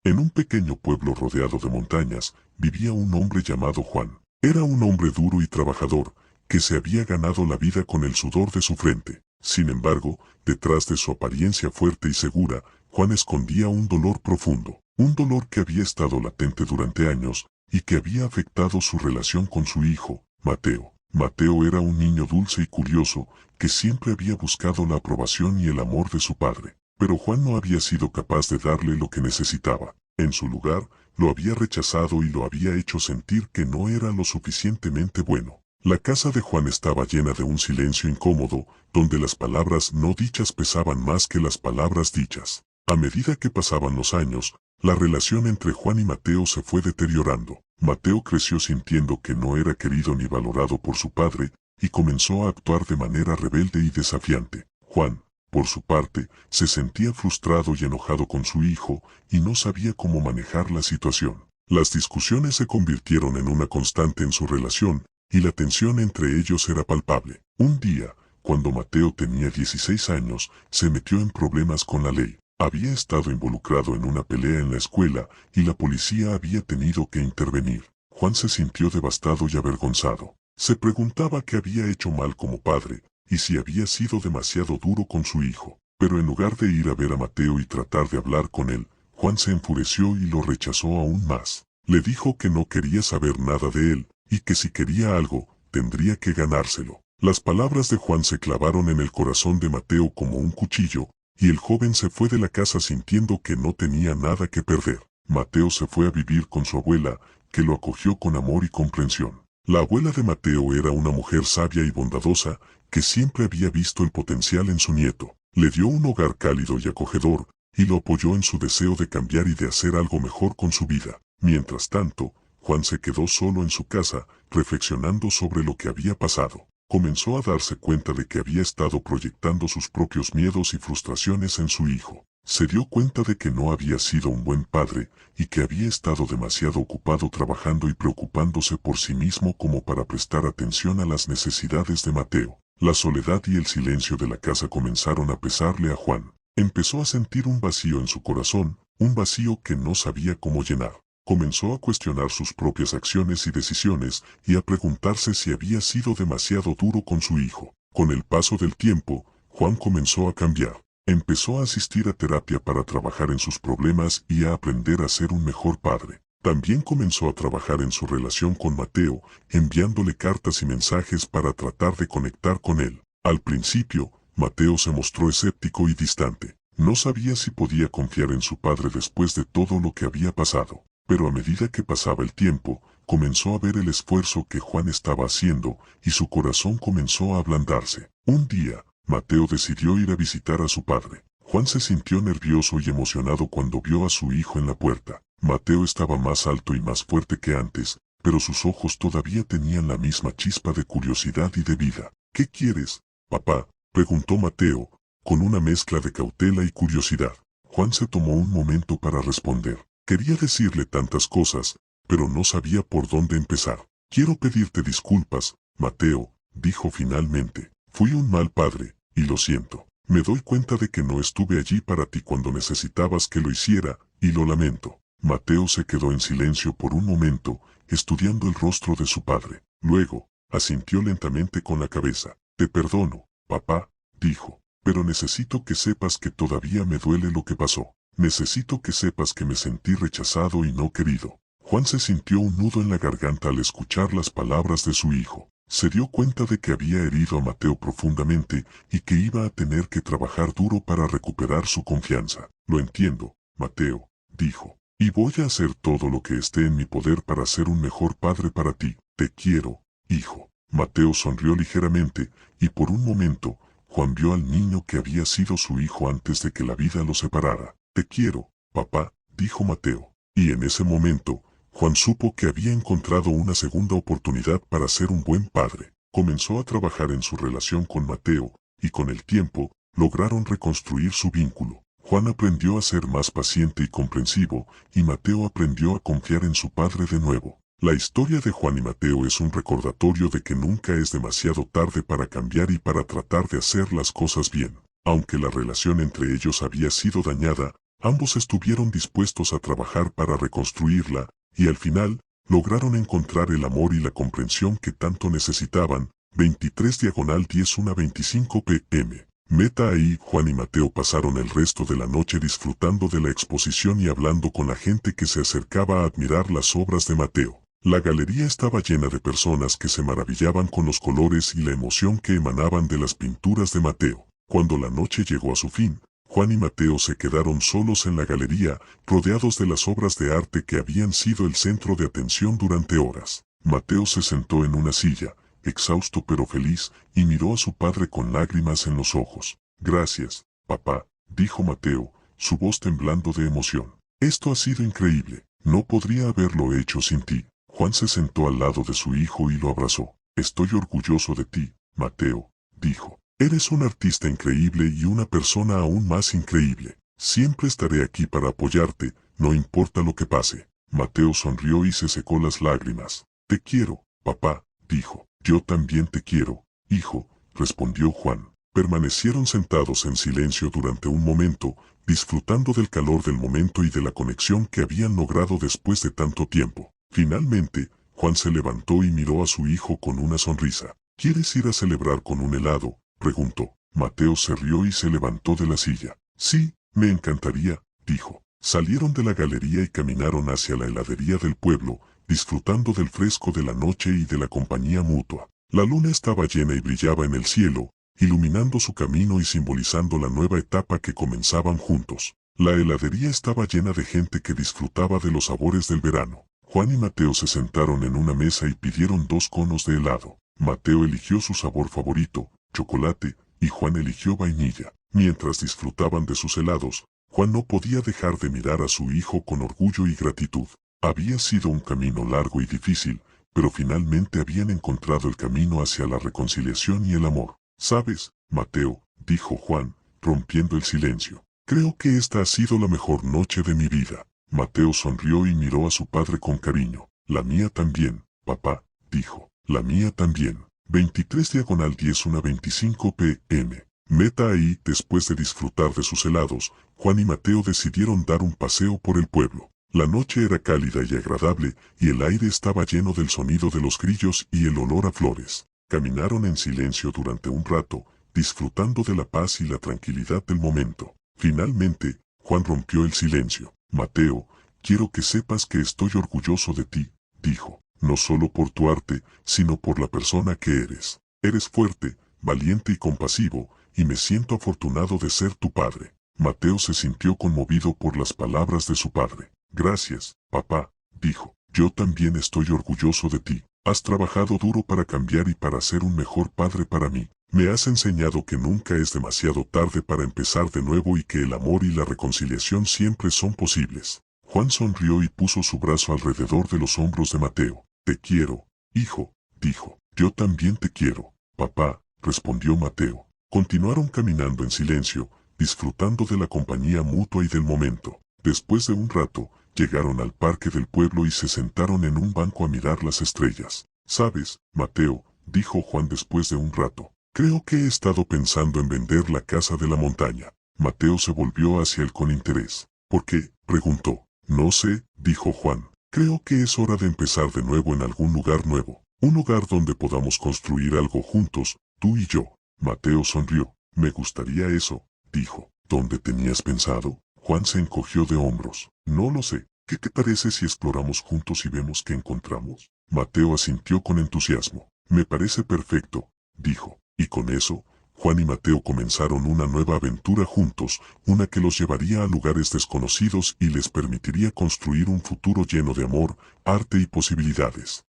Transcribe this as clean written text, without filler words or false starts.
En un pequeño pueblo rodeado de montañas, vivía un hombre llamado Juan. Era un hombre duro y trabajador, que se había ganado la vida con el sudor de su frente. Sin embargo, detrás de su apariencia fuerte y segura, Juan escondía un dolor profundo. Un dolor que había estado latente durante años, y que había afectado su relación con su hijo, Mateo. Mateo era un niño dulce y curioso, que siempre había buscado la aprobación y el amor de su padre. Pero Juan no había sido capaz de darle lo que necesitaba. En su lugar, lo había rechazado y lo había hecho sentir que no era lo suficientemente bueno. La casa de Juan estaba llena de un silencio incómodo, donde las palabras no dichas pesaban más que las palabras dichas. A medida que pasaban los años, la relación entre Juan y Mateo se fue deteriorando. Mateo creció sintiendo que no era querido ni valorado por su padre, y comenzó a actuar de manera rebelde y desafiante. Juan, por su parte, se sentía frustrado y enojado con su hijo, y no sabía cómo manejar la situación. Las discusiones se convirtieron en una constante en su relación, y la tensión entre ellos era palpable. Un día, cuando Mateo tenía 16 años, se metió en problemas con la ley. Había estado involucrado en una pelea en la escuela, y la policía había tenido que intervenir. Juan se sintió devastado y avergonzado. Se preguntaba qué había hecho mal como padre, y si había sido demasiado duro con su hijo. Pero en lugar de ir a ver a Mateo y tratar de hablar con él, Juan se enfureció y lo rechazó aún más. Le dijo que no quería saber nada de él, y que si quería algo, tendría que ganárselo. Las palabras de Juan se clavaron en el corazón de Mateo como un cuchillo, y el joven se fue de la casa sintiendo que no tenía nada que perder. Mateo se fue a vivir con su abuela, que lo acogió con amor y comprensión. La abuela de Mateo era una mujer sabia y bondadosa, que siempre había visto el potencial en su nieto. Le dio un hogar cálido y acogedor, y lo apoyó en su deseo de cambiar y de hacer algo mejor con su vida. Mientras tanto, Juan se quedó solo en su casa, reflexionando sobre lo que había pasado. Comenzó a darse cuenta de que había estado proyectando sus propios miedos y frustraciones en su hijo. Se dio cuenta de que no había sido un buen padre, y que había estado demasiado ocupado trabajando y preocupándose por sí mismo como para prestar atención a las necesidades de Mateo. La soledad y el silencio de la casa comenzaron a pesarle a Juan. Empezó a sentir un vacío en su corazón, un vacío que no sabía cómo llenar. Comenzó a cuestionar sus propias acciones y decisiones, y a preguntarse si había sido demasiado duro con su hijo. Con el paso del tiempo, Juan comenzó a cambiar. Empezó a asistir a terapia para trabajar en sus problemas y a aprender a ser un mejor padre. También comenzó a trabajar en su relación con Mateo, enviándole cartas y mensajes para tratar de conectar con él. Al principio, Mateo se mostró escéptico y distante. No sabía si podía confiar en su padre después de todo lo que había pasado. Pero a medida que pasaba el tiempo, comenzó a ver el esfuerzo que Juan estaba haciendo, y su corazón comenzó a ablandarse. Un día, Mateo decidió ir a visitar a su padre. Juan se sintió nervioso y emocionado cuando vio a su hijo en la puerta. Mateo estaba más alto y más fuerte que antes, pero sus ojos todavía tenían la misma chispa de curiosidad y de vida. ¿Qué quieres, papá?, preguntó Mateo, con una mezcla de cautela y curiosidad. Juan se tomó un momento para responder. Quería decirle tantas cosas, pero no sabía por dónde empezar. Quiero pedirte disculpas, Mateo, dijo finalmente. Fui un mal padre, y lo siento. Me doy cuenta de que no estuve allí para ti cuando necesitabas que lo hiciera, y lo lamento. Mateo se quedó en silencio por un momento, estudiando el rostro de su padre. Luego, asintió lentamente con la cabeza. Te perdono, papá, dijo. Pero necesito que sepas que todavía me duele lo que pasó. Necesito que sepas que me sentí rechazado y no querido. Juan se sintió un nudo en la garganta al escuchar las palabras de su hijo. Se dio cuenta de que había herido a Mateo profundamente y que iba a tener que trabajar duro para recuperar su confianza. Lo entiendo, Mateo, dijo. Y voy a hacer todo lo que esté en mi poder para ser un mejor padre para ti. Te quiero, hijo. Mateo sonrió ligeramente, y por un momento, Juan vio al niño que había sido su hijo antes de que la vida los separara. Te quiero, papá, dijo Mateo. Y en ese momento, Juan supo que había encontrado una segunda oportunidad para ser un buen padre. Comenzó a trabajar en su relación con Mateo, y con el tiempo, lograron reconstruir su vínculo. Juan aprendió a ser más paciente y comprensivo, y Mateo aprendió a confiar en su padre de nuevo. La historia de Juan y Mateo es un recordatorio de que nunca es demasiado tarde para cambiar y para tratar de hacer las cosas bien. Aunque la relación entre ellos había sido dañada, Ambos estuvieron dispuestos a trabajar para reconstruirla, y al final, lograron encontrar el amor y la comprensión que tanto necesitaban. 23/10 p.m. Meta ahí, Juan y Mateo pasaron el resto de la noche disfrutando de la exposición y hablando con la gente que se acercaba a admirar las obras de Mateo. La galería estaba llena de personas que se maravillaban con los colores y la emoción que emanaban de las pinturas de Mateo. Cuando la noche llegó a su fin, Juan y Mateo se quedaron solos en la galería, rodeados de las obras de arte que habían sido el centro de atención durante horas. Mateo se sentó en una silla, exhausto pero feliz, y miró a su padre con lágrimas en los ojos. Gracias, papá, dijo Mateo, su voz temblando de emoción. Esto ha sido increíble. No podría haberlo hecho sin ti. Juan se sentó al lado de su hijo y lo abrazó. Estoy orgulloso de ti, Mateo, dijo. Eres un artista increíble y una persona aún más increíble. Siempre estaré aquí para apoyarte, no importa lo que pase. Mateo sonrió y se secó las lágrimas. Te quiero, papá, dijo. Yo también te quiero, hijo, respondió Juan. Permanecieron sentados en silencio durante un momento, disfrutando del calor del momento y de la conexión que habían logrado después de tanto tiempo. Finalmente, Juan se levantó y miró a su hijo con una sonrisa. ¿Quieres ir a celebrar con un helado?, preguntó. Mateo se rió y se levantó de la silla. Sí, me encantaría, dijo. Salieron de la galería y caminaron hacia la heladería del pueblo, disfrutando del fresco de la noche y de la compañía mutua. La luna estaba llena y brillaba en el cielo, iluminando su camino y simbolizando la nueva etapa que comenzaban juntos. La heladería estaba llena de gente que disfrutaba de los sabores del verano. Juan y Mateo se sentaron en una mesa y pidieron 2 conos de helado. Mateo eligió su sabor favorito, chocolate, y Juan eligió vainilla. Mientras disfrutaban de sus helados, Juan no podía dejar de mirar a su hijo con orgullo y gratitud. Había sido un camino largo y difícil, pero finalmente habían encontrado el camino hacia la reconciliación y el amor. ¿Sabes, Mateo?, dijo Juan, rompiendo el silencio. Creo que esta ha sido la mejor noche de mi vida. Mateo sonrió y miró a su padre con cariño. La mía también, papá, dijo. La mía también. 23/10 p.m. Meta ahí, después de disfrutar de sus helados, Juan y Mateo decidieron dar un paseo por el pueblo. La noche era cálida y agradable, y el aire estaba lleno del sonido de los grillos y el olor a flores. Caminaron en silencio durante un rato, disfrutando de la paz y la tranquilidad del momento. Finalmente, Juan rompió el silencio. Mateo, quiero que sepas que estoy orgulloso de ti, dijo. No solo por tu arte, sino por la persona que eres. Eres fuerte, valiente y compasivo, y me siento afortunado de ser tu padre. Mateo se sintió conmovido por las palabras de su padre. Gracias, papá, dijo. Yo también estoy orgulloso de ti. Has trabajado duro para cambiar y para ser un mejor padre para mí. Me has enseñado que nunca es demasiado tarde para empezar de nuevo y que el amor y la reconciliación siempre son posibles. Juan sonrió y puso su brazo alrededor de los hombros de Mateo. Te quiero, hijo, dijo. Yo también te quiero, papá, respondió Mateo. Continuaron caminando en silencio, disfrutando de la compañía mutua y del momento. Después de un rato, llegaron al parque del pueblo y se sentaron en un banco a mirar las estrellas. ¿Sabes, Mateo?, dijo Juan después de un rato. Creo que he estado pensando en vender la casa de la montaña. Mateo se volvió hacia él con interés. ¿Por qué?, preguntó. No sé, dijo Juan. Creo que es hora de empezar de nuevo en algún lugar nuevo. Un lugar donde podamos construir algo juntos, tú y yo. Mateo sonrió. Me gustaría eso, dijo. ¿Dónde tenías pensado? Juan se encogió de hombros. No lo sé. ¿Qué te parece si exploramos juntos y vemos qué encontramos? Mateo asintió con entusiasmo. Me parece perfecto, dijo. Y con eso, Juan y Mateo comenzaron una nueva aventura juntos, una que los llevaría a lugares desconocidos y les permitiría construir un futuro lleno de amor, arte y posibilidades.